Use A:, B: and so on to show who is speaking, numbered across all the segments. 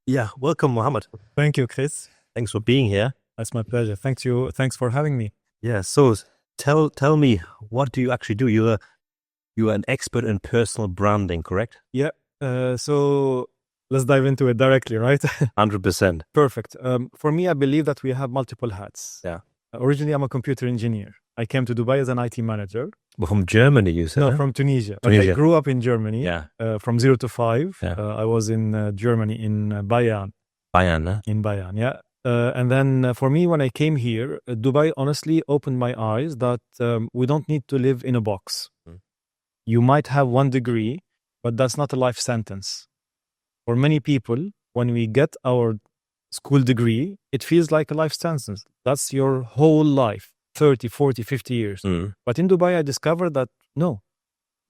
A: Yeah, welcome, Mohammed.
B: Thank you, Chris.
A: Thanks for being here.
B: That's my pleasure. Thanks you. Thanks for having me.
A: Yeah, so tell me, what do you actually do? You're an expert in personal branding, correct?
B: Yeah. So let's dive into it directly, right?
A: 100%.
B: Perfect. For me, I believe that we have multiple hats.
A: Yeah.
B: Originally, I'm a computer engineer. I came to Dubai as an IT manager.
A: Well, from Germany, you said?
B: No,
A: huh?
B: from Tunisia. But
A: Tunisia.
B: I grew up in Germany.
A: Yeah.
B: From 0 to 5.
A: Yeah.
B: I was in Germany, in Bayan.
A: Bayan, huh?
B: In Bayan, yeah. And then for me, when I came here, Dubai honestly opened my eyes that we don't need to live in a box. You might have 1 degree, but that's not a life sentence. For many people, when we get our school degree, it feels like a life sentence. That's your whole life, 30, 40, 50 years. But in Dubai, I discovered that no,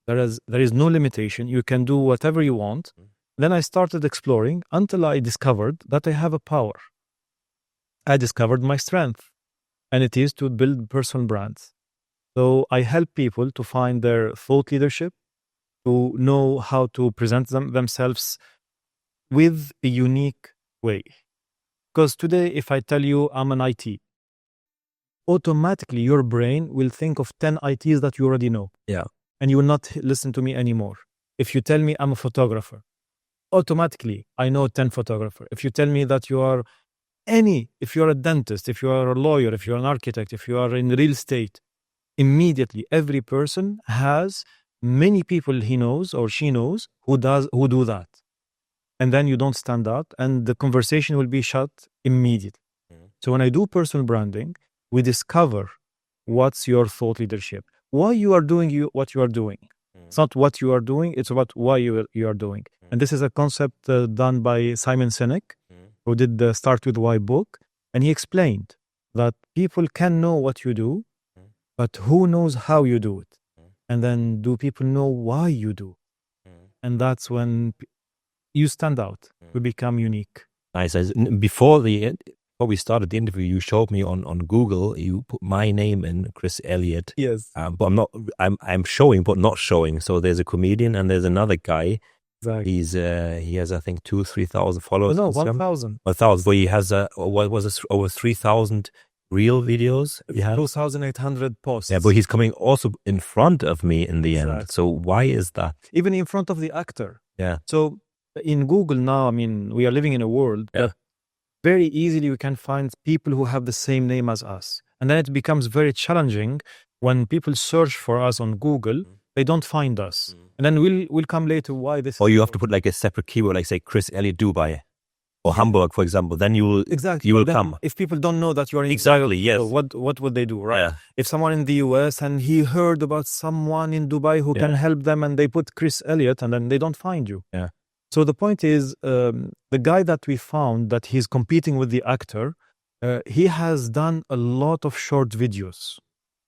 B: there is no limitation. You can do whatever you want. Then I started exploring until I discovered that I have a power. I discovered my strength, and it is to build personal brands. So I help people to find their thought leadership, to know how to present themselves with a unique way. Because today, if I tell you I'm an IT, automatically your brain will think of 10 ITs that you already know.
A: Yeah.
B: And you will not listen to me anymore. If you tell me I'm a photographer, automatically I know 10 photographers. If you tell me that you are if you're a dentist, if you are a lawyer, if you're an architect, if you are in real estate, immediately every person has many people he knows or she knows who do that. And then you don't stand out and the conversation will be shut immediately. So when I do personal branding, we discover what's your thought leadership, why you are doing what you are doing. It's not what you are doing, it's about why you are doing. And this is a concept done by Simon Sinek, who did the Start With Why book. And he explained that people can know what you do, but who knows how you do it? And then do people know why you do? And that's when you stand out. We become unique.
A: Nice. Before we started the interview, you showed me on Google, you put my name in, Chris Elliott.
B: Yes.
A: But I'm showing, but not showing. So there's a comedian and there's another guy.
B: Exactly.
A: He has, I think, 2,000-3,000 followers.
B: No, 1,000.
A: 1,000. But he has over 3,000 real videos.
B: 2,800 posts.
A: Yeah, but he's coming also in front of me in the
B: Exactly.
A: end. So why is that?
B: Even in front of the actor.
A: Yeah.
B: So in Google now, I mean, we are living in a world that very easily we can find people who have the same name as us. And then it becomes very challenging when people search for us on Google, they don't find us. And then we'll come later why this.
A: Or you have to put like a separate keyword, like say Chris Elliott Dubai or Hamburg, for example. Then you will come.
B: If people don't know that you are in
A: exactly, yes.
B: So what would they do, right?
A: Yeah.
B: If someone in the US and he heard about someone in Dubai who can help them and they put Chris Elliott and then they don't find you.
A: Yeah.
B: So the point is, the guy that we found that he's competing with the actor, he has done a lot of short videos.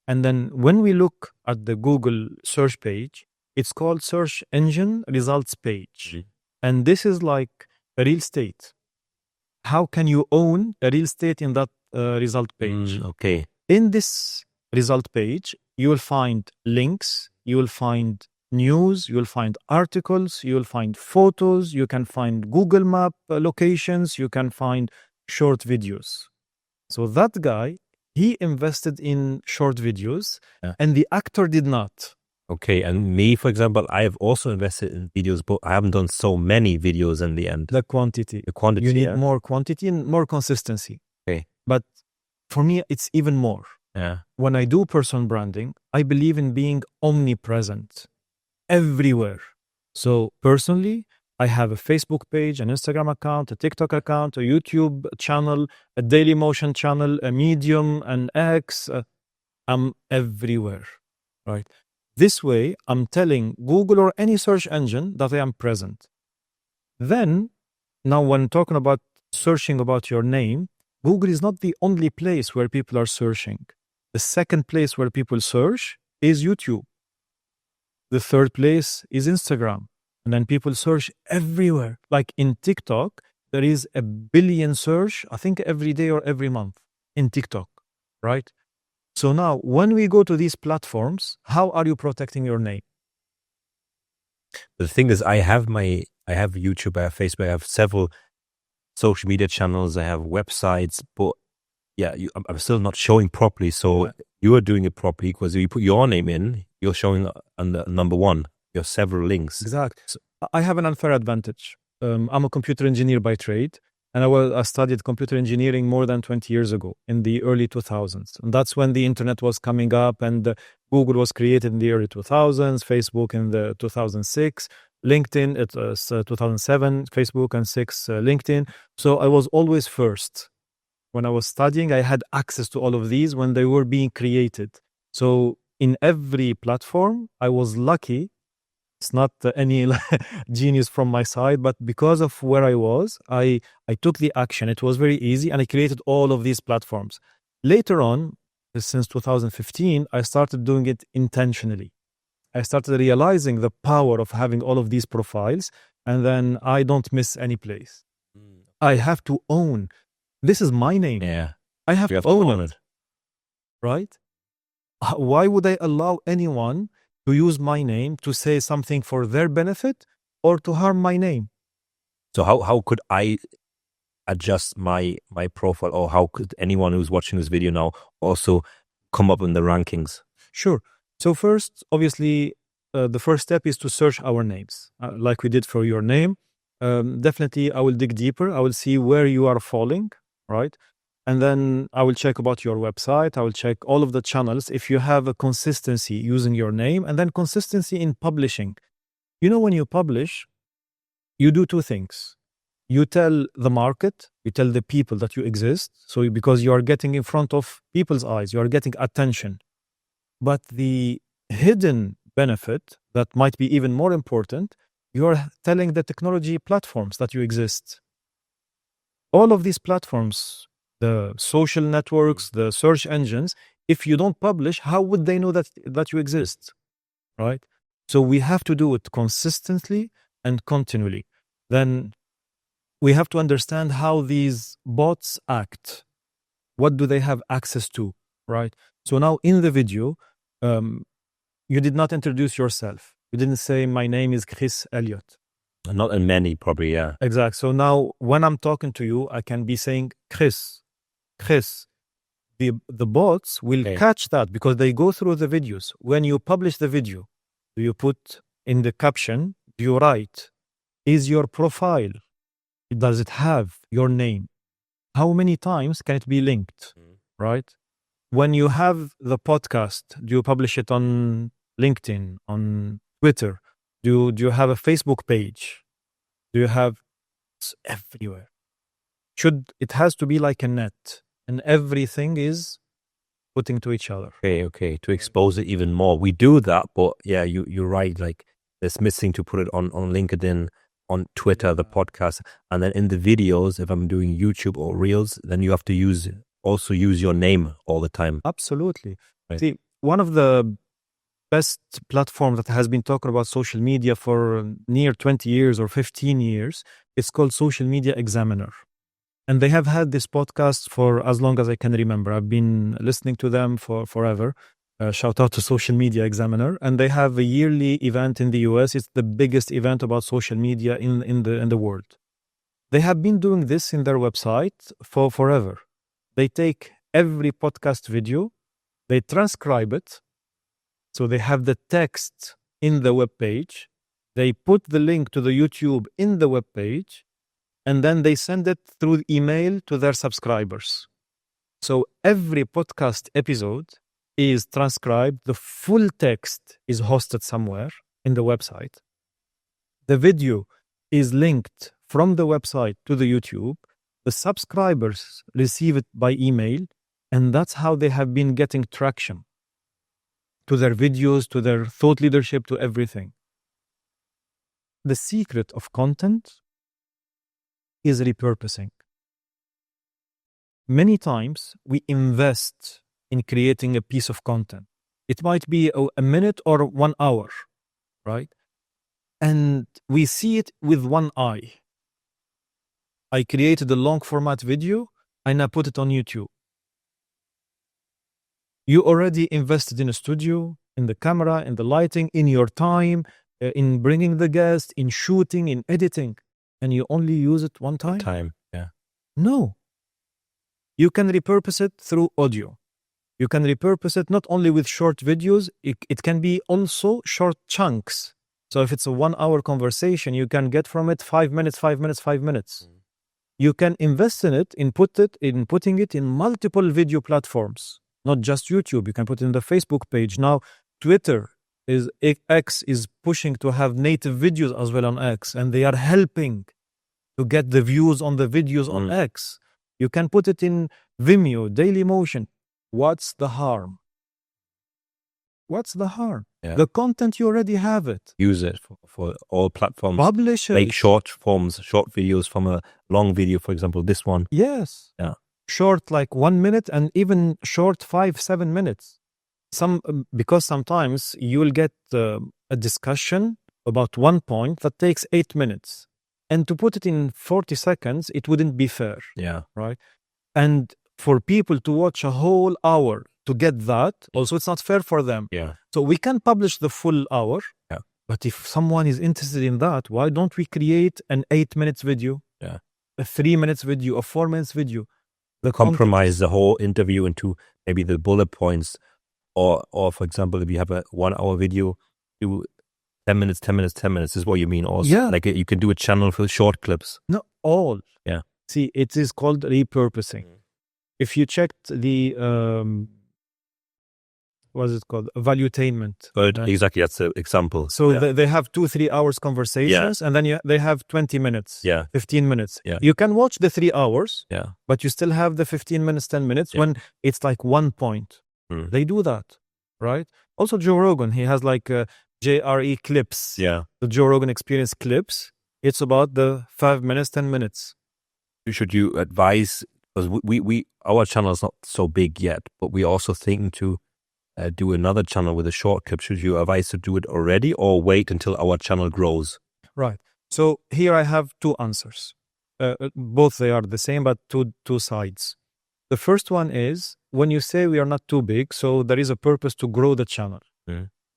B: And then when we look at the Google search page, it's called Search Engine Results Page. And this is like a real estate. How can you own a real estate in that result page?
A: Okay.
B: In this result page, you will find links, you will find news, you will find articles, you will find photos, you can find Google Map locations, you can find short videos. So that guy, he invested in short videos and the actor did not.
A: Okay, and me, for example, I have also invested in videos, but I haven't done so many videos in the end.
B: The quantity. You need more quantity and more consistency.
A: Okay.
B: But for me, it's even more.
A: Yeah.
B: When I do personal branding, I believe in being omnipresent everywhere. So personally, I have a Facebook page, an Instagram account, a TikTok account, a YouTube channel, a Dailymotion channel, a Medium, an X. I'm everywhere, right? This way, I'm telling Google or any search engine that I am present. Then, now when talking about searching about your name, Google is not the only place where people are searching. The second place where people search is YouTube. The third place is Instagram. And then people search everywhere. Like in TikTok, there is 1 billion search, I think every day or every month in TikTok, right? So now, when we go to these platforms, how are you protecting your name?
A: The thing is, I have YouTube, I have Facebook, I have several social media channels, I have websites, but yeah, I'm still not showing properly. So you are doing it properly because if you put your name in, you're showing on the number one. You have several links.
B: Exactly. So I have an unfair advantage. I'm a computer engineer by trade, and I studied computer engineering more than 20 years ago in the early 2000s. And that's when the internet was coming up, and Google was created in the early 2000s, Facebook in the 2006, LinkedIn, it was 2007, Facebook, and 6, LinkedIn. So I was always first. When I was studying, I had access to all of these when they were being created. So in every platform, I was lucky. It's not any genius from my side, but because of where I was, I took the action. It was very easy, and I created all of these platforms. Later on, since 2015, I started doing it intentionally. I started realizing the power of having all of these profiles, and then I don't miss any place. I have to own. This is my name.
A: Yeah.
B: I have to own it. Right? Why would I allow anyone to use my name to say something for their benefit or to harm my name?
A: So how could I adjust my profile, or how could anyone who's watching this video now also come up in the rankings?
B: Sure. So first, obviously, the first step is to search our names, like we did for your name. Definitely, I will dig deeper. I will see where you are falling, right? And then I will check about your website. I will check all of the channels. If you have a consistency using your name, and then consistency in publishing. You know, when you publish, you do two things. You tell the market, you tell the people that you exist. So because you are getting in front of people's eyes, you are getting attention. But the hidden benefit that might be even more important, you are telling the technology platforms that you exist. All of these platforms, the social networks, the search engines, if you don't publish, how would they know that you exist, right? So we have to do it consistently and continually. Then we have to understand how these bots act. What do they have access to, right? So now in the video, you did not introduce yourself. You didn't say, my name is Chris Elliott.
A: Not in many, probably, yeah.
B: Exactly. So now when I'm talking to you, I can be saying Chris. The bots will catch that because they go through the videos. When you publish the video, do you put in the caption, do you write, is your profile, does it have your name? How many times can it be linked, right? When you have the podcast, do you publish it on LinkedIn, on Twitter? Do you have a Facebook page? Do you have... It's everywhere. It has to be like a net, and everything is putting to each other.
A: Okay. To expose it even more. We do that, but yeah, you're right. Like, it's missing to put it on LinkedIn, on Twitter, the podcast, and then in the videos, if I'm doing YouTube or Reels, then you have to also use your name all the time.
B: Absolutely.
A: Right.
B: See, one of the best platforms that has been talking about social media for near 20 years or 15 years, it's called Social Media Examiner. And they have had this podcast for as long as I can remember. I've been listening to them for forever. Shout out to Social Media Examiner. And they have a yearly event in the US. It's the biggest event about social media in the world. They have been doing this in their website for forever. They take every podcast video, they transcribe it. So they have the text in the web page. They put the link to the YouTube in the web page, and then they send it through email to their subscribers. So every podcast episode is transcribed. The full text is hosted somewhere in the website. The video is linked from the website to the YouTube. The subscribers receive it by email, and that's how they have been getting traction to their videos, to their thought leadership, to everything. The secret of content is repurposing. Many times we invest in creating a piece of content. It might be a minute or 1 hour, right? And we see it with one eye. I created a long format video and I put it on YouTube. You already invested in a studio, in the camera, in the lighting, in your time, in bringing the guest, in shooting, in editing, and you only use it one time?
A: Yeah.
B: No. You can repurpose it through audio. You can repurpose it not only with short videos, it can be also short chunks. So if it's a 1 hour conversation, you can get from it 5 minutes, 5 minutes, 5 minutes. You can invest in it, putting it in multiple video platforms, not just YouTube. You can put it in the Facebook page. Now, X is pushing to have native videos as well on X, and they are helping to get the views on the videos on X. You can put it in Vimeo, Dailymotion. What's the harm? What's the harm?
A: Yeah.
B: The content, you already have it.
A: Use it for all platforms.
B: Publish it.
A: Make short videos from a long video, for example, this one.
B: Yes.
A: Yeah.
B: Short, like 1 minute, and even short 5-7 minutes. Because sometimes you will get a discussion about one point that takes 8 minutes. And to put it in 40 seconds, it wouldn't be fair.
A: Yeah.
B: Right? And for people to watch a whole hour to get that, also it's not fair for them.
A: Yeah.
B: So we can publish the full hour.
A: Yeah.
B: But if someone is interested in that, why don't we create an 8 minutes video?
A: Yeah.
B: A 3 minutes video, a 4 minutes video?
A: Compromise the whole interview into maybe the bullet points, or for example, if you have a 1 hour video, do 10 minutes, 10 minutes, 10 minutes is what you mean also.
B: Yeah.
A: Like you can do a channel for short clips.
B: No, all.
A: Yeah.
B: See, it is called repurposing. If you checked the, what is it called? Valuetainment.
A: Exactly, that's the example.
B: So they have 2-3 hours conversations, and then they have 20 minutes, 15 minutes.
A: Yeah.
B: You can watch the 3 hours,
A: Yeah.
B: but you still have the 15 minutes, 10 minutes when it's like 1 point. They do that, right? Also, Joe Rogan, he has like JRE clips.
A: Yeah.
B: The Joe Rogan Experience clips. It's about the 5 minutes, 10 minutes.
A: Should you advise, because our channel is not so big yet, but we also thinking to do another channel with a short clip. Should you advise to do it already or wait until our channel grows?
B: Right. So here I have two answers. Both they are the same, but two sides. The first one is when you say we are not too big, so there is a purpose to grow the channel.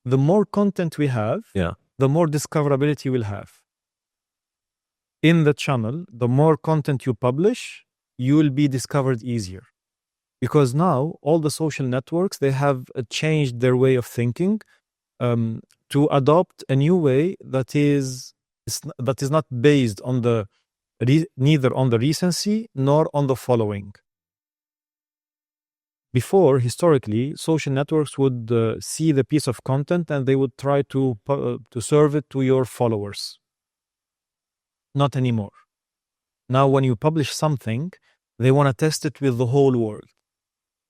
B: The more content we have, the more discoverability we'll have. In the channel, the more content you publish, you will be discovered easier. Because now all the social networks, they have changed their way of thinking to adopt a new way that is not based on neither on the recency nor on the following. Before, historically, social networks would see the piece of content and they would try to serve it to your followers. Not anymore. Now, when you publish something, they want to test it with the whole world.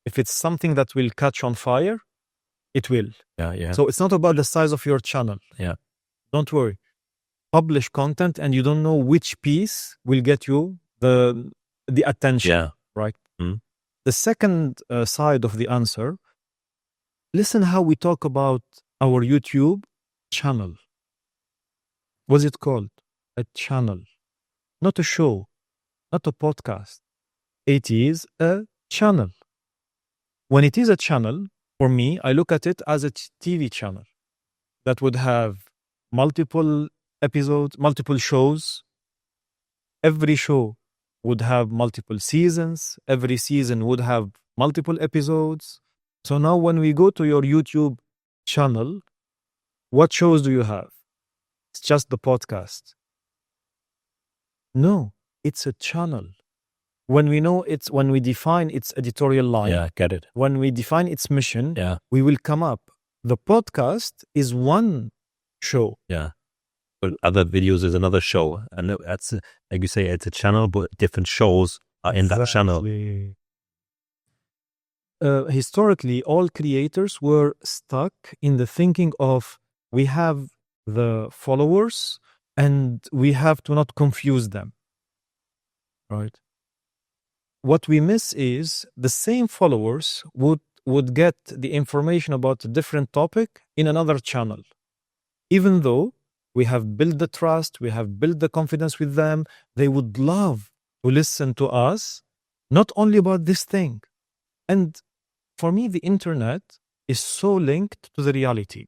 B: If it's something that will catch on fire, it will.
A: Yeah.
B: So it's not about the size of your channel.
A: Yeah.
B: Don't worry. Publish content and you don't know which piece will get you the attention.
A: Yeah.
B: Right? The second side of the answer, listen how we talk about our YouTube channel. What's it called? A channel. Not a show. Not a podcast. It is a channel. When it is a channel, for me, I look at it as a TV channel that would have multiple episodes, multiple shows. Every show would have multiple seasons. Every season would have multiple episodes. So now when we go to your YouTube channel, what shows do you have? It's just the podcast. No, it's a channel. When we define its editorial line,
A: get it.
B: when we define its mission, we will come up. The podcast is one show.
A: Yeah. But other videos is another show. And that's, like you say, it's a channel, but different shows are in that channel.
B: Historically, all creators were stuck in the thinking of we have the followers and we have to not confuse them. Right? What we miss is the same followers would get the information about a different topic in another channel. Even though we have built the trust, we have built the confidence with them, they would love to listen to us, not only about this thing. And for me, the internet is so linked to the reality.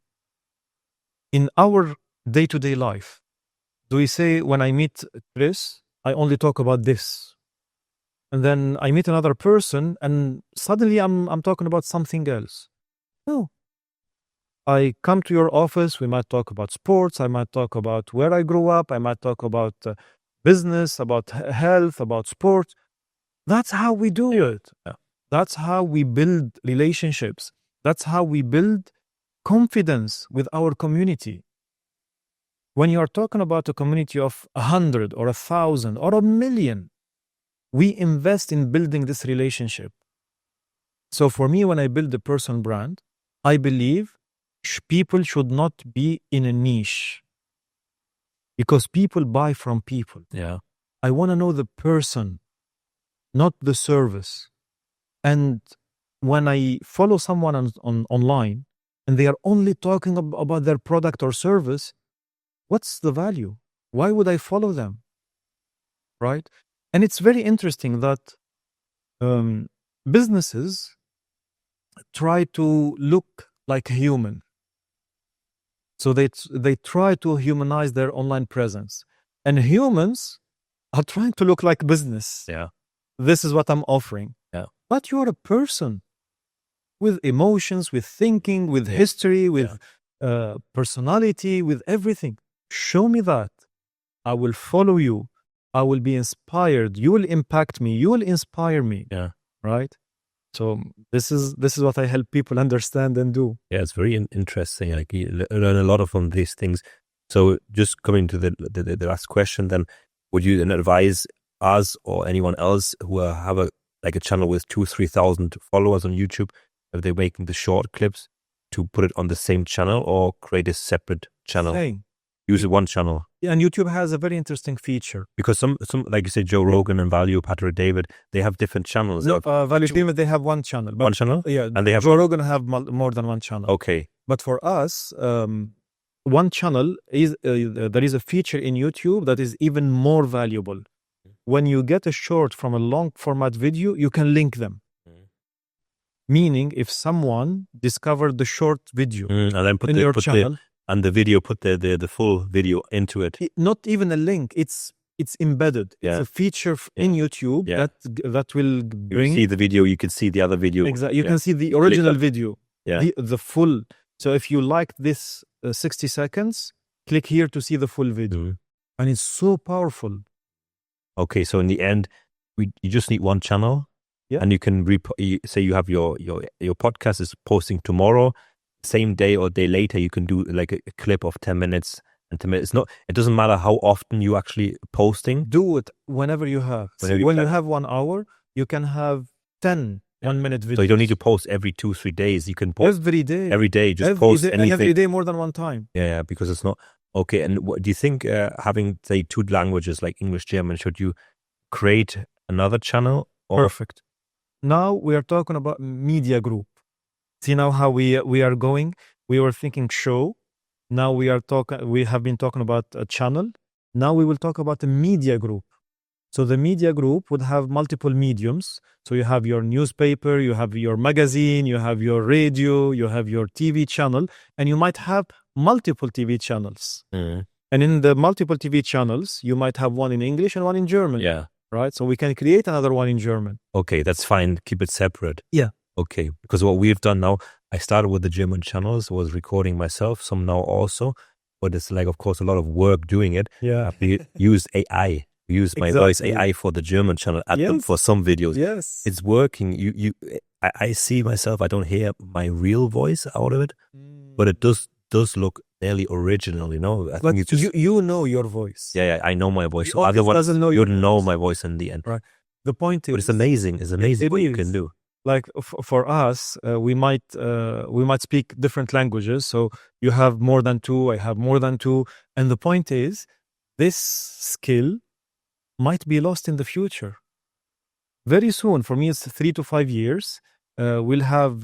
B: In our day-to-day life, do we say, when I meet Chris, I only talk about this? and then I meet another person, and suddenly I'm talking about something else. No. I come to your office, we might talk about sports, I might talk about where I grew up, I might talk about business, about health, about sports. That's how we do it.
A: Yeah.
B: That's how we build relationships. That's how we build confidence with our community. When you are talking about a community of 100 or 1,000 or 1,000,000, we invest in building this relationship. So for me, when I build a personal brand, I believe people should not be in a niche, because people buy from people.
A: Yeah.
B: I want to know the person, not the service. And when I follow someone on online and they are only talking about their product or service, what's the value? Why would I follow them? Right? And it's very interesting that businesses try to look like a human. So they try to humanize their online presence. And humans are trying to look like business.
A: Yeah.
B: This is what I'm offering.
A: Yeah.
B: But you're a person with emotions, with thinking, with history, with personality, with everything. Show me that. I will follow you. I will be inspired. You will impact me. You will inspire me.
A: Yeah.
B: Right? So this is what I help people understand and do.
A: Yeah, it's very interesting. Like you learn a lot from these things. So just coming to the last question, then would you then advise us or anyone else who have a channel with 2,000-3,000 followers on YouTube, if they're making the short clips, to put it on the same channel or create a separate channel?
B: Same.
A: Use one channel.
B: Yeah, and YouTube has a very interesting feature.
A: Because some like you say, Joe Rogan and Value, Patrick David, they have different channels.
B: No, Value David, they have one channel.
A: One channel?
B: Yeah,
A: and they have
B: Joe Rogan have more than one channel.
A: Okay.
B: But for us, one channel is there is a feature in YouTube that is even more valuable. When you get a short from a long format video, you can link them. Meaning, if someone discovered the short video
A: and then put
B: in your channel,
A: and the video, put the full video into it.
B: Not even a link. It's embedded.
A: Yeah.
B: It's a feature in YouTube that will bring.
A: You see the video, you can see the other video.
B: Exactly. You can see the original video.
A: Yeah.
B: The full. So if you like this 60 seconds, click here to see the full video. And it's so powerful.
A: Okay, so in the end, you just need one channel. Yeah. And you can say you have your podcast is posting tomorrow, same day or day later, you can do like a clip of 10 minutes and 10 minutes. It doesn't matter how often you actually posting.
B: Do it whenever you have. When you have 1 hour, you can have 10 1-minute videos.
A: So you don't need to post every 2-3 days. You can post
B: every day.
A: Every day, just post anything.
B: Every day more than one time.
A: Yeah, because it's not okay. And what do you think? Having say 2 languages like English, German, should you create another channel?
B: Perfect. Now we are talking about media group. See now how we are going. We were thinking show. Now we have been talking about a channel. Now we will talk about a media group. So the media group would have multiple mediums. So you have your newspaper, you have your magazine, you have your radio, you have your TV channel, and you might have multiple TV channels. And in the multiple TV channels, you might have one in English and one in German.
A: Yeah.
B: Right? So we can create another one in German.
A: Okay, that's fine. Keep it separate.
B: Yeah.
A: Okay, because what we've done now, I started with the German channels, was recording myself, some now also, but it's like, of course, a lot of work doing it.
B: Yeah.
A: We use AI. We use my voice AI for the German channel, for some videos.
B: Yes.
A: It's working. I see myself, I don't hear my real voice out of it, but it does look nearly original, you know. I
B: but
A: think it's just,
B: you know your voice.
A: Yeah, I know my voice.
B: The
A: so otherwise,
B: doesn't know
A: you'd know my voice in the end.
B: Right. The point is,
A: but it's amazing. It's amazing what you can do.
B: Like for us, we might speak different languages. So you have more than 2, I have more than 2, and the point is, this skill might be lost in the future. Very soon, for me, it's 3 to 5 years. We'll have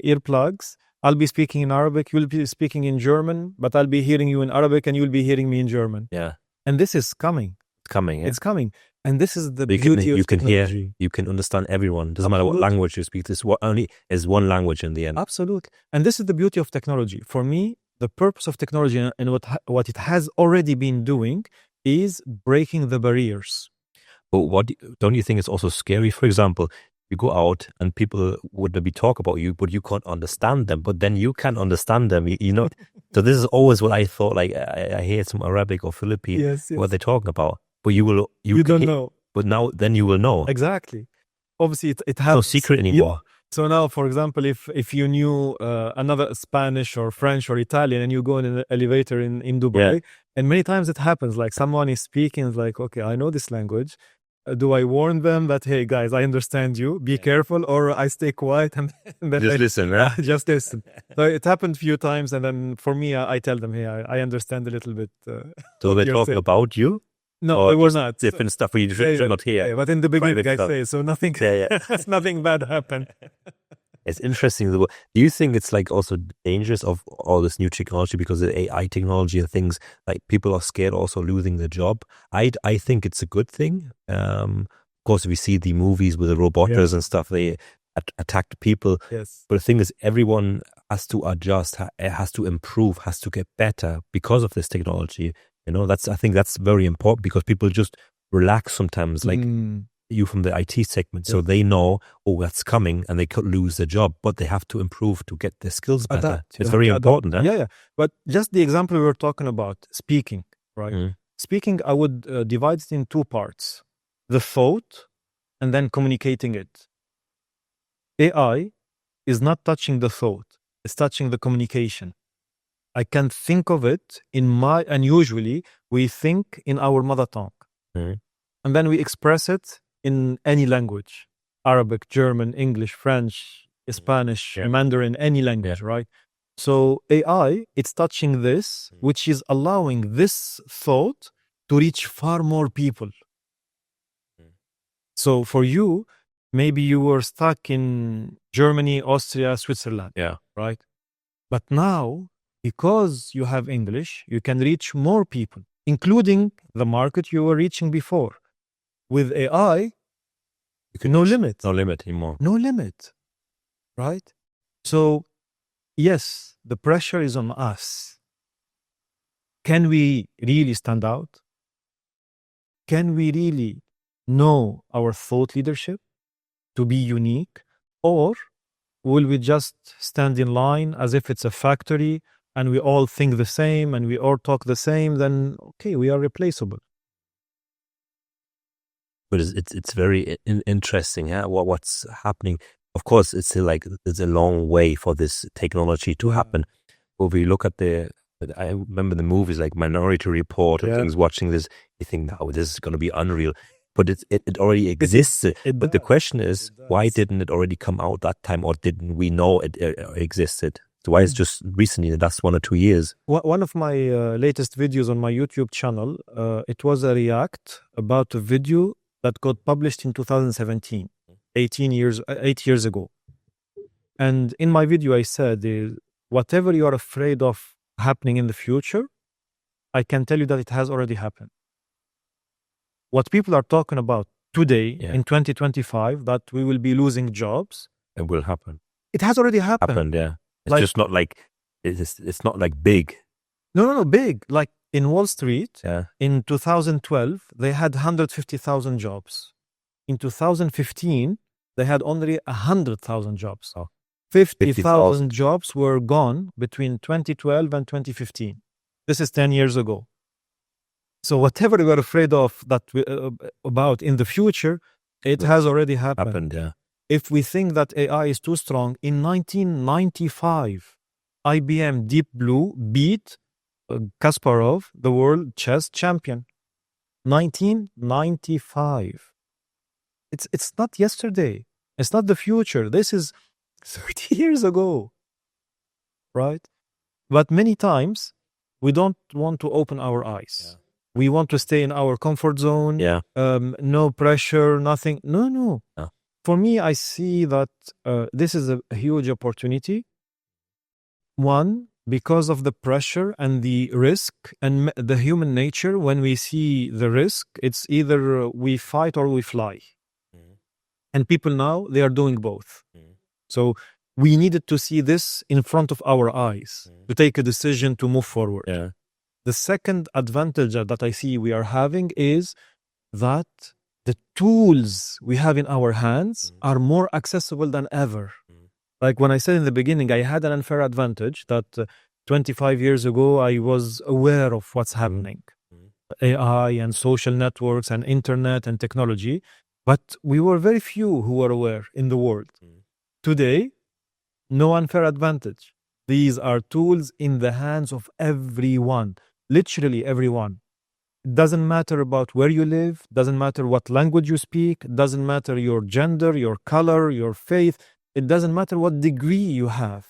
B: earplugs. I'll be speaking in Arabic, you'll be speaking in German, but I'll be hearing you in Arabic and you'll be hearing me in German.
A: Yeah.
B: And this is coming.
A: It's coming. Yeah.
B: It's coming. And this is the beauty of
A: you can
B: technology.
A: Hear, you can understand everyone. Doesn't matter what language you speak. This only is one language in the end.
B: Absolutely. And this is the beauty of technology. For me, the purpose of technology and what it has already been doing is breaking the barriers.
A: But don't you think it's also scary? For example, you go out and people would maybe talk about you, but you can't understand them. But then you can't understand them, you know? So this is always what I thought, like I hear some Arabic or Philippine, what they're talking about. But you
B: don't know.
A: But then you will know.
B: Exactly. Obviously, it has
A: no secret anymore.
B: So now, for example, if you knew another Spanish or French or Italian and you go in an elevator in Dubai, and many times it happens, like someone is speaking, it's like, okay, I know this language. Do I warn them that, hey, guys, I understand you, be careful, or I stay quiet and then
A: Just listen, right?
B: Just listen. So it happened a few times, and then for me, I tell them, hey, I understand a little bit.
A: So they talk about you?
B: No, it was not.
A: Different stuff we should not hear.
B: Yeah, but in the beginning, I say, so nothing, nothing bad happened.
A: It's interesting. Do you think it's like also dangerous of all this new technology because of AI technology and things, like people are scared also losing their job? I think it's a good thing. Of course, we see the movies with the robots and stuff, they attack people.
B: Yes.
A: But the thing is, everyone has to adjust, has to improve, has to get better because of this technology. You know, I think that's very important because people just relax sometimes, like you from the IT segment. So they know, that's coming and they could lose their job, but they have to improve to get their skills better. It's very important.
B: Yeah. But just the example we were talking about, speaking, right? Speaking, I would divide it in two parts. The thought and then communicating it. AI is not touching the thought. It's touching the communication. I can think of it and usually we think in our mother tongue. And then we express it in any language, Arabic, German, English, French, Spanish, Mandarin, any language, right? So AI, it's touching this, which is allowing this thought to reach far more people. So for you, maybe you were stuck in Germany, Austria, Switzerland, right? But now, because you have English, you can reach more people, including the market you were reaching before. With AI, no limit.
A: No limit anymore.
B: No limit, right? So, yes, the pressure is on us. Can we really stand out? Can we really know our thought leadership to be unique? Or will we just stand in line as if it's a factory and we all think the same and we all talk the same? Then, okay, we are replaceable.
A: But it's very interesting, what's happening. Of course, it's still like there's a long way for this technology to happen. But if we look at I remember the movies like Minority Report and things, watching this, you think, no, this is going to be unreal. But it already existed. But the question is, why didn't it already come out that time, or didn't we know it existed? So why is just recently, that's 1 or 2 years?
B: One of my latest videos on my YouTube channel, it was a react about a video that got published in 2017, 8 years ago. And in my video, I said, whatever you are afraid of happening in the future, I can tell you that it has already happened. What people are talking about today in 2025, that we will be losing jobs.
A: It will happen.
B: It has already happened.
A: It's just not like, it's not like big.
B: No, big. Like in Wall Street, in 2012, they had 150,000 jobs. In 2015, they had only 100,000 jobs. 50,000 jobs were gone between 2012 and 2015. This is 10 years ago. So whatever we are afraid of about in the future, it has already happened. If we think that AI is too strong, in 1995, IBM Deep Blue beat Kasparov, the world chess champion. 1995. It's not yesterday. It's not the future. This is 30 years ago, right? But many times, we don't want to open our eyes. We want to stay in our comfort zone. No pressure, nothing. No. For me, I see that this is a huge opportunity. One, because of the pressure and the risk and the human nature, when we see the risk, it's either we fight or we fly. And people now, they are doing both. So we needed to see this in front of our eyes to take a decision to move forward. The second advantage that I see we are having is that the tools we have in our hands are more accessible than ever. Like when I said in the beginning, I had an unfair advantage that 25 years ago, I was aware of what's happening. AI and social networks and internet and technology, but we were very few who were aware in the world. Today, no unfair advantage. These are tools in the hands of everyone, literally everyone. It doesn't matter about where you live, doesn't matter what language you speak, doesn't matter your gender, your color, your faith, it doesn't matter what degree you have.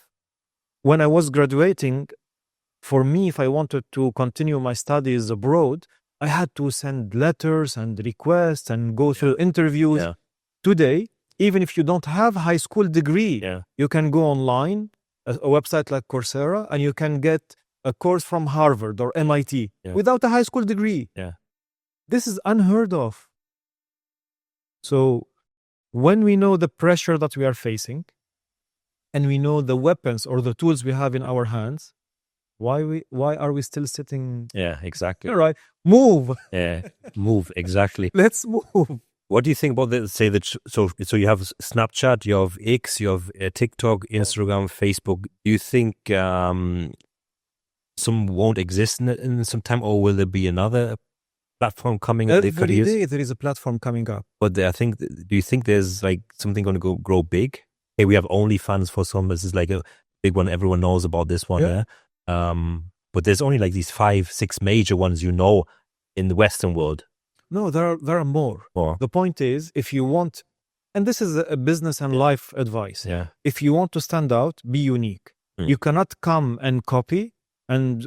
B: When I was graduating, for me, if I wanted to continue my studies abroad, I had to send letters and requests and go through interviews.
A: Yeah.
B: Today, even if you don't have a high school degree, you can go online, a website like Coursera, and you can get a course from Harvard or MIT without a high school degree. This is unheard of. So when we know the pressure that we are facing, and we know the weapons or the tools we have in our hands, why are we still sitting?
A: Yeah, exactly.
B: All right, move.
A: Yeah, move, exactly.
B: Let's move.
A: What do you think about this? Say that, so you have Snapchat, you have X, you have TikTok, Instagram, Facebook. Do you think some won't exist in some time, or will there be another platform coming up?
B: Every day there is a platform coming up.
A: But I think, do you think there's like something going to grow big? Hey, we have OnlyFans for some. This is like a big one. Everyone knows about this one. But there's only like these 5-6 major ones, in the Western world.
B: No, there are more. The point is, if you want, and this is a business and life advice. If you want to stand out, be unique. You cannot come and copy and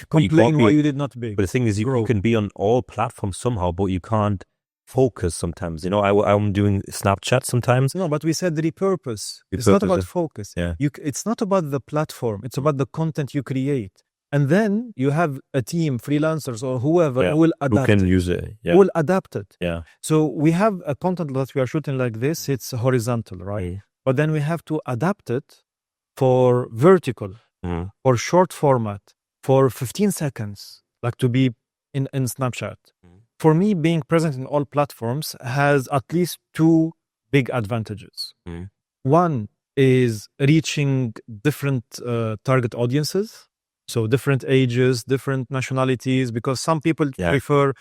B: complain why you did not be.
A: But the thing is, you can be on all platforms somehow, but you can't focus sometimes. I'm doing Snapchat sometimes.
B: No, but we said repurpose. It's not about focus. It's not about the platform. It's about the content you create. And then you have a team, freelancers or whoever, who will adapt.
A: Who can use it.
B: Will adapt it.
A: So
B: we have a content that we are shooting like this. It's horizontal, right? But then we have to adapt it for vertical, for short format, for 15 seconds, like to be in Snapchat. For me, being present in all platforms has at least 2 big advantages. One is reaching different target audiences. So different ages, different nationalities, because some people prefer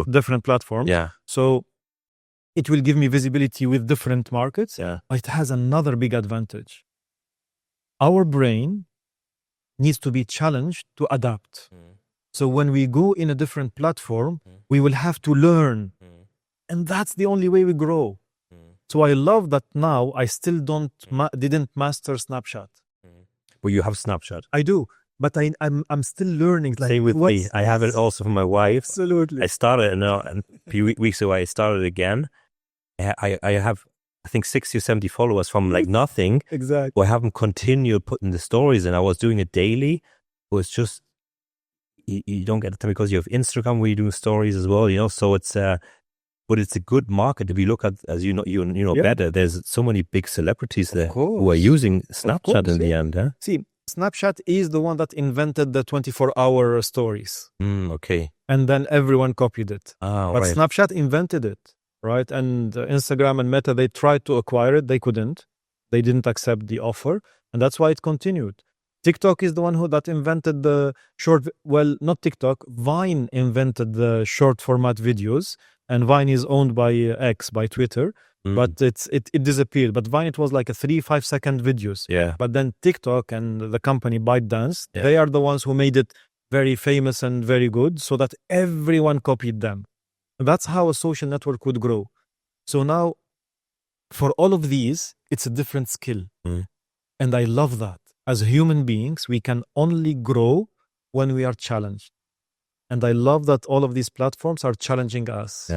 B: different platforms. So it will give me visibility with different markets. But it has another big advantage. Our brain needs to be challenged to adapt. So when we go in a different platform, we will have to learn. And that's the only way we grow. So I love that now I still didn't master Snapchat.
A: But you have Snapchat.
B: I do. But I'm still learning. Like,
A: same with me. I have it also for my wife.
B: Absolutely.
A: I started and a few weeks ago I started again. I have, I think, 60 or 70 followers from like nothing.
B: Exactly.
A: But I haven't continued putting the stories in. I was doing it daily. But it's just, you don't get the time because you have Instagram where you do stories as well, So it's but it's a good market. If you look at, as you know better, there's so many big celebrities there who are using Snapchat in the end.
B: See, Snapchat is the one that invented the 24-hour stories.
A: Okay.
B: And then everyone copied it. But
A: right.
B: Snapchat invented it, right? And Instagram and Meta, they tried to acquire it. They couldn't. They didn't accept the offer. And that's why it continued. TikTok is the one that invented the short, well, not TikTok, Vine invented the short format videos, and Vine is owned by X, by Twitter, but it disappeared. But Vine, it was like a 3-5 second videos. But then TikTok and the company ByteDance, they are the ones who made it very famous and very good, so that everyone copied them. And that's how a social network would grow. So now, for all of these, it's a different skill. And I love that. As human beings, we can only grow when we are challenged. And I love that all of these platforms are challenging us.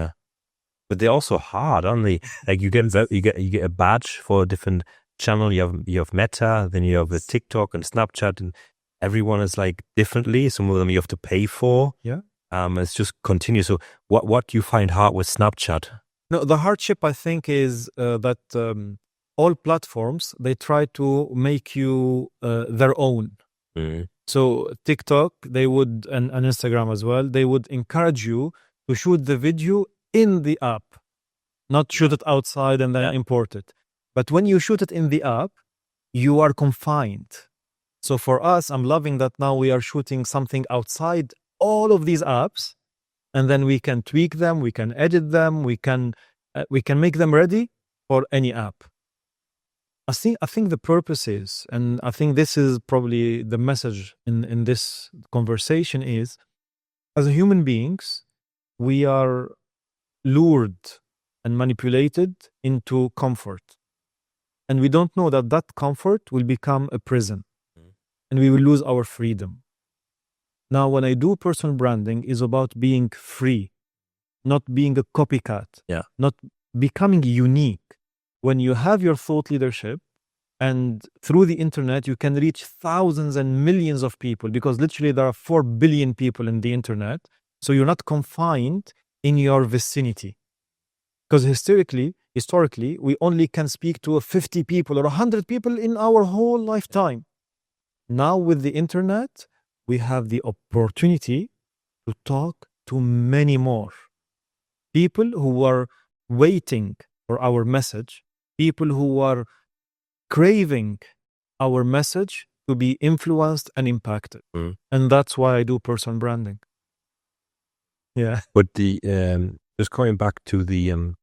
A: But they're also hard, aren't they? Like you get a badge for a different channel. You have Meta, then you have the TikTok and Snapchat, and everyone is like differently. Some of them you have to pay for. It's just continuous. So what do you find hard with Snapchat?
B: No, the hardship I think is that all platforms, they try to make you their own. So TikTok, they would, and Instagram as well, they would encourage you to shoot the video in the app, not shoot it outside and then import it. But when you shoot it in the app, you are confined. So for us, I'm loving that now we are shooting something outside all of these apps, and then we can tweak them, we can edit them, we can make them ready for any app. I think the purpose is, and I think this is probably the message in this conversation is, as human beings, we are lured and manipulated into comfort. And we don't know that that comfort will become a prison and we will lose our freedom. Now, when I do personal branding, is about being free, not being a copycat, not becoming unique. When you have your thought leadership and through the internet, you can reach thousands and millions of people, because literally there are 4 billion people in the internet. So you're not confined in your vicinity. Because historically, we only can speak to 50 people or 100 people in our whole lifetime. Now with the internet, we have the opportunity to talk to many more people who are waiting for our message, people who are craving our message to be influenced and impacted. And that's why I do personal branding. Yeah.
A: But the just going back to the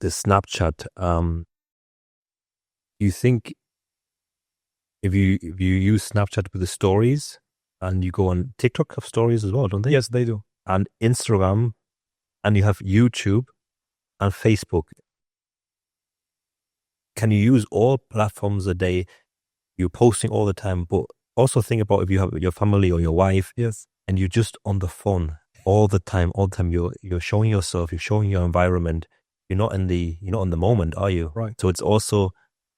A: Snapchat, you think if you use Snapchat with the stories, and you go on TikTok have stories as well, don't they?
B: Yes, they do.
A: And Instagram, and you have YouTube and Facebook. Can you use all platforms a day? You're posting all the time, but also think about if you have your family or your wife, and you're just on the phone all the time. You're showing yourself, you're showing your environment. You're not in the moment, are you?
B: Right.
A: So it's also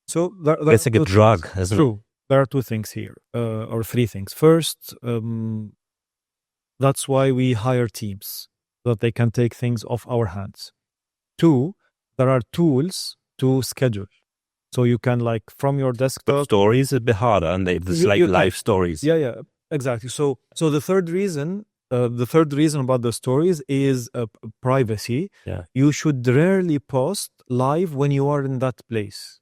B: it's
A: like a drug, isn't it?
B: True. There are 2 things here, or 3 things. First, that's why we hire teams, so that they can take things off our hands. 2, there are tools to schedule. So you can, like, from your desktop.
A: But stories is a bit harder, and there's like live stories.
B: Yeah, exactly. So the third reason about the stories is privacy.
A: Yeah.
B: You should rarely post live when you are in that place.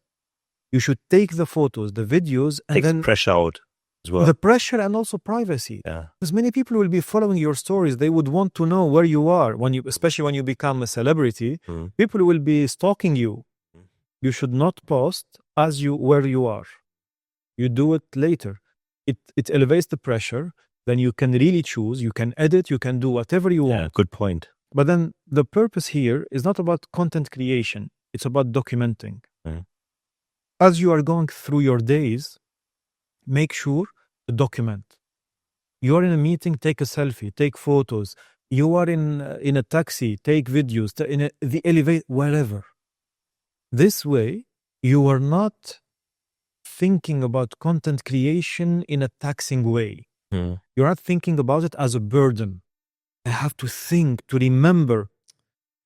B: You should take the photos, the videos, and then
A: pressure out as well.
B: The pressure and also privacy.
A: Yeah.
B: Because many people will be following your stories. They would want to know where you are especially when you become a celebrity. People will be stalking you. You should not post where you are. You do it later. It elevates the pressure. Then you can really choose. You can edit. You can do whatever you want.
A: Good point.
B: But then the purpose here is not about content creation. It's about documenting. As you are going through your days, make sure to document. You are in a meeting, take a selfie, take photos. You are in a taxi, take videos, the elevator, wherever. This way, you are not thinking about content creation in a taxing way. You're not thinking about it as a burden. I have to think, to remember.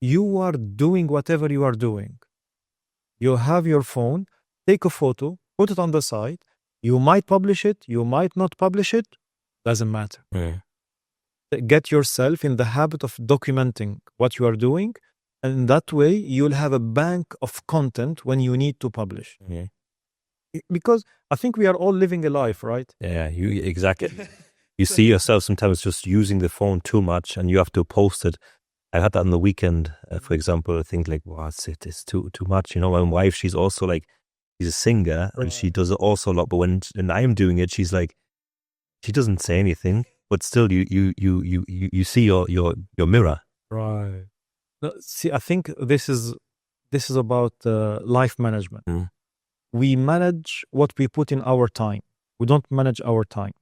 B: You are doing whatever you are doing. You have your phone, take a photo, put it on the side. You might publish it, you might not publish it, doesn't matter. Get yourself in the habit of documenting what you are doing, and in that way, you'll have a bank of content when you need to publish. Because I think we are all living a life, right?
A: Yeah, exactly. You see yourself sometimes just using the phone too much, and you have to post it. I had that on the weekend, for example. I think like, wow, it's too much. My wife, she's also like, she's a singer, and she does it also a lot. But when I'm doing it, she's like, she doesn't say anything, but still, you see your mirror.
B: Right. No, see, I think this is about life management. We manage what we put in our time. We don't manage our time.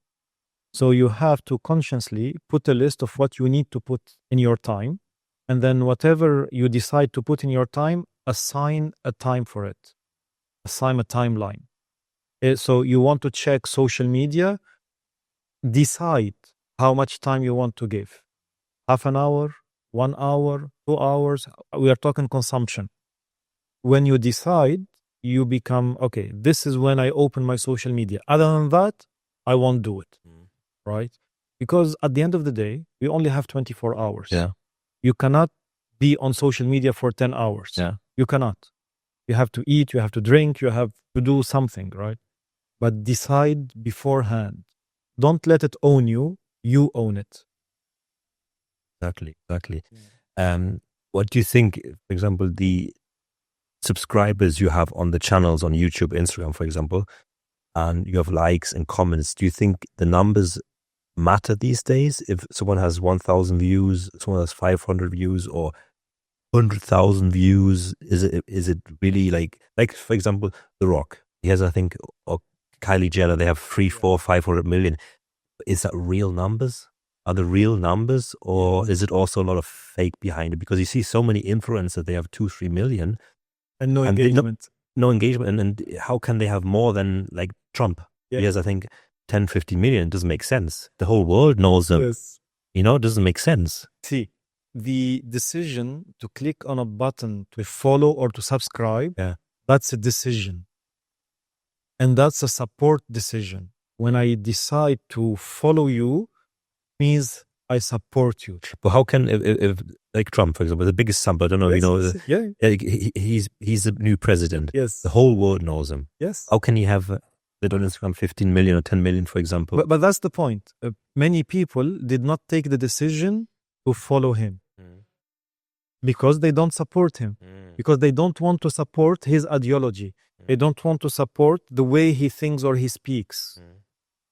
B: So you have to consciously put a list of what you need to put in your time, and then whatever you decide to put in your time, assign a time for it. Assign a timeline. So you want to check social media, decide how much time you want to give. Half an hour, 1 hour, 2 hours. We are talking consumption. When you decide, you become, okay, this is when I open my social media. Other than that, I won't do it. Right? Because at the end of the day, we only have 24 hours.
A: Yeah.
B: You cannot be on social media for 10 hours.
A: Yeah.
B: You cannot. You have to eat, you have to drink, you have to do something, right? But decide beforehand. Don't let it own you. You own it.
A: Exactly. What do you think, for example, the subscribers you have on the channels on YouTube, Instagram, for example, and you have likes and comments, do you think the numbers matter these days? If someone has 1,000 views, someone has 500 views or 100,000 views, is it really like for example, The Rock, he has, I think, or Kylie Jenner, they have 3, 4, 500 million. Is that real numbers? Are the real numbers, or is it also a lot of fake behind it? Because you see so many influencers, they have 2, 3 million
B: and no engagement.
A: No engagement. And how can they have more than like Trump?
B: Yeah.
A: He has, I think, 10, 50 million. It doesn't make sense. The whole world knows them.
B: Yes.
A: You know, it doesn't make sense.
B: See, the decision to click on a button to follow or to subscribe, that's a decision. And that's a support decision. When I decide to follow you, means I support you.
A: But how can, if like Trump, for example, the biggest sample, I don't know,
B: Yes,
A: he's the new president.
B: Yes.
A: The whole world knows him.
B: Yes.
A: How can he have, on Instagram, 15 million or 10 million, for example?
B: But that's the point. Many people did not take the decision to follow him because they don't support him, because they don't want to support his ideology. They don't want to support the way he thinks or he speaks.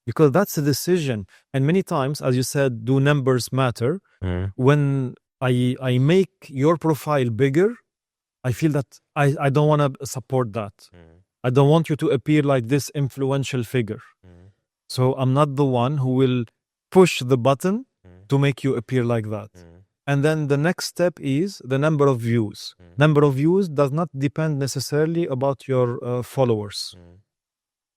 B: Because that's a decision. And many times, as you said, do numbers matter? When I make your profile bigger, I feel that I don't want to support that. I don't want you to appear like this influential figure. So I'm not the one who will push the button to make you appear like that. And then the next step is the number of views. Number of views does not depend necessarily about your followers.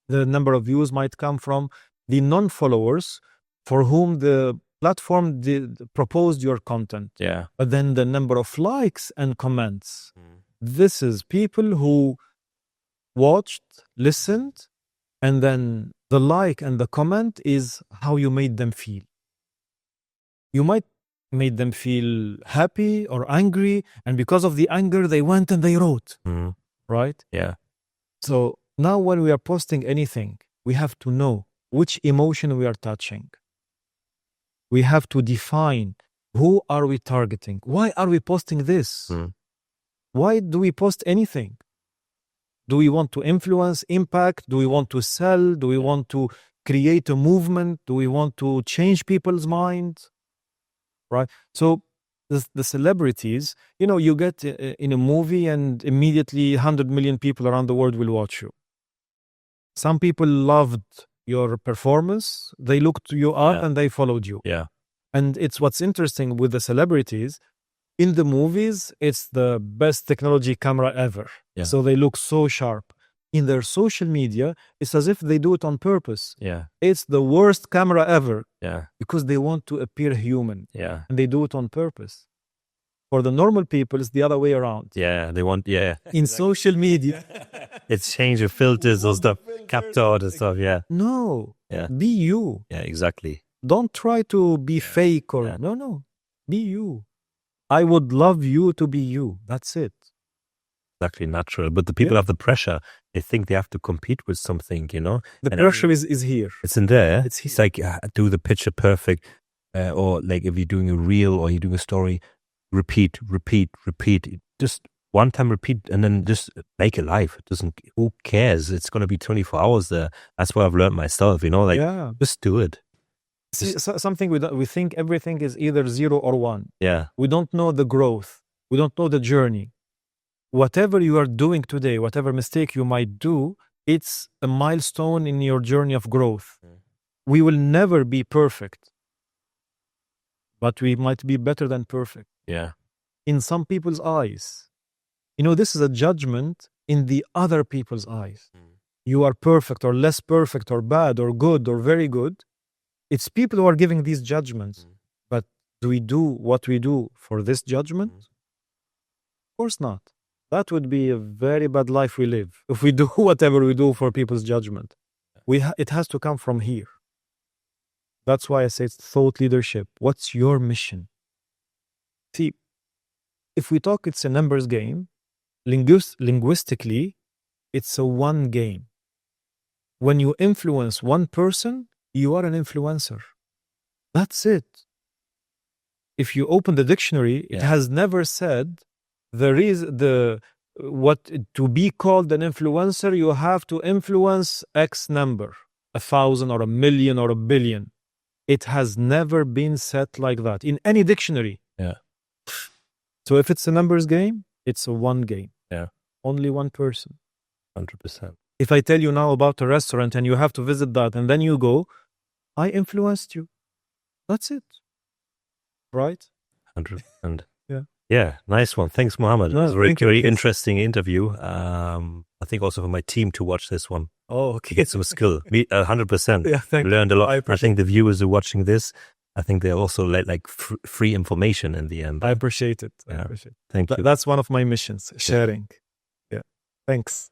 B: The number of views might come from the non-followers for whom the platform proposed your content.
A: Yeah.
B: But then the number of likes and comments. This is people who watched, listened, and then the like and the comment is how you made them feel. You might made them feel happy or angry, and because of the anger, they went and they wrote. Right?
A: Yeah.
B: So now when we are posting anything, we have to know which emotion we are touching. We have to define who are we targeting. Why are we posting this? Why do we post anything? Do we want to influence, impact? Do we want to sell? Do we want to create a movement? Do we want to change people's minds? Right? So the celebrities, you get in a movie and immediately 100 million people around the world will watch you. Some people loved your performance. They looked you up and they followed you.
A: Yeah.
B: And it's what's interesting with the celebrities. In the movies, it's the best technology camera ever.
A: Yeah.
B: So they look so sharp. In their social media, it's as if they do it on purpose.
A: Yeah.
B: It's the worst camera ever.
A: Yeah.
B: Because they want to appear human.
A: Yeah.
B: And they do it on purpose. For the normal people, it's the other way around.
A: Yeah. They want,
B: In social media.
A: It's change of filters or stuff, capped out and stuff, yeah.
B: No.
A: Yeah.
B: Be you.
A: Yeah, exactly.
B: Don't try to be fake or... No. Be you. I would love you to be you. That's it.
A: Exactly, natural. But the people have the pressure. They think they have to compete with something,
B: The pressure is here.
A: It's in there.
B: It's here.
A: It's like do the picture perfect, or like if you're doing a reel or you're doing a story, repeat. Just one time repeat and then just make it live. It doesn't. Who cares? It's going to be 24 hours there. That's what I've learned myself. Just do it.
B: See, something we think everything is either 0 or 1.
A: Yeah.
B: We don't know the growth. We don't know the journey. Whatever you are doing today, whatever mistake you might do, it's a milestone in your journey of growth. We will never be perfect, but we might be better than perfect.
A: Yeah.
B: In some people's eyes. This is a judgment in the other people's eyes. You are perfect or less perfect or bad or good or very good. It's people who are giving these judgments. But do we do what we do for this judgment? Of course not. That would be a very bad life we live if we do whatever we do for people's judgment. It has to come from here. That's why I say it's thought leadership. What's your mission? See, if we talk, it's a numbers game. Linguistically, it's a one game. When you influence one person, you are an influencer. That's it. If you open the dictionary, it has never said what to be called an influencer, you have to influence X number, 1,000 or 1,000,000 or 1,000,000,000. It has never been said like that in any dictionary.
A: Yeah.
B: So if it's a numbers game, it's a one game.
A: Yeah.
B: Only one person.
A: 100%.
B: If I tell you now about a restaurant and you have to visit that and then you go, I influenced you. That's it. Right?
A: 100%.
B: Yeah.
A: Yeah, nice one. Thanks, Mohammed.
B: No,
A: it was a very,
B: thank you.
A: very interesting interview. I think also for my team to watch this one.
B: Oh, okay.
A: Get some skill. 100%.
B: Yeah, thank you.
A: Learned a lot.
B: I
A: I
B: appreciate
A: think the viewers who are watching this, I think they also like free information in the end.
B: I appreciate it.
A: Yeah.
B: I appreciate it.
A: Thank you.
B: That's one of my missions, sharing. Yeah. Thanks.